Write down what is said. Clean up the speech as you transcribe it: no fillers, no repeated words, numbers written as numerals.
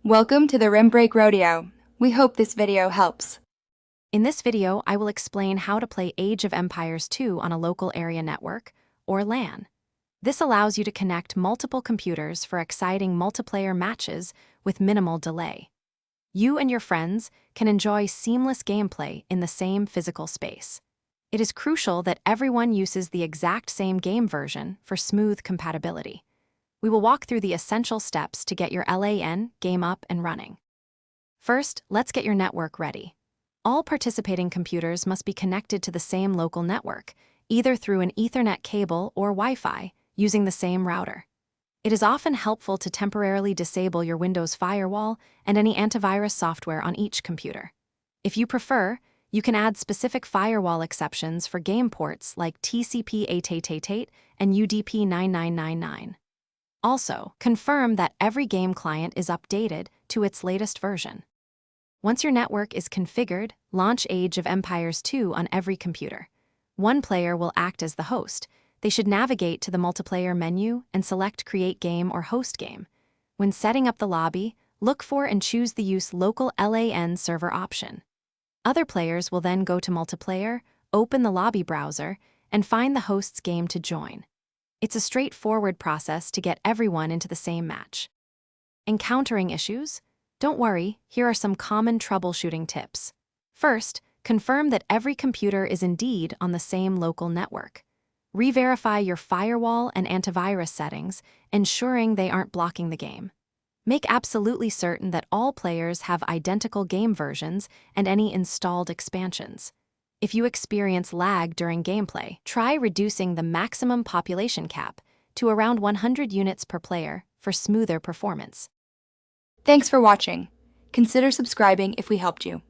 Welcome to the Rim Break Rodeo. We hope this video helps. In this video, I will explain how to play Age of Empires 2 on a local area network, or LAN. This allows you to connect multiple computers for exciting multiplayer matches with minimal delay. You and your friends can enjoy seamless gameplay in the same physical space. It is crucial that everyone uses the exact same game version for smooth compatibility. We will walk through the essential steps to get your LAN game up and running. First, let's get your network ready. All participating computers must be connected to the same local network, either through an Ethernet cable or Wi-Fi, using the same router. It is often helpful to temporarily disable your Windows firewall and any antivirus software on each computer. If you prefer, you can add specific firewall exceptions for game ports like TCP/888 and UDP/9999. Also, confirm that every game client is updated to its latest version. Once your network is configured, launch Age of Empires 2 on every computer. One player will act as the host. They should navigate to the multiplayer menu and select Create Game or Host Game. When setting up the lobby, look for and choose the Use Local LAN Server option. Other players will then go to Multiplayer, open the lobby browser, and find the host's game to join. It's a straightforward process to get everyone into the same match. Encountering issues? Don't worry, here are some common troubleshooting tips. First, confirm that every computer is indeed on the same local network. Re-verify your firewall and antivirus settings, ensuring they aren't blocking the game. Make absolutely certain that all players have identical game versions and any installed expansions. If you experience lag during gameplay, try reducing the maximum population cap to around 100 units per player for smoother performance. Thanks for watching. Consider subscribing if we helped you.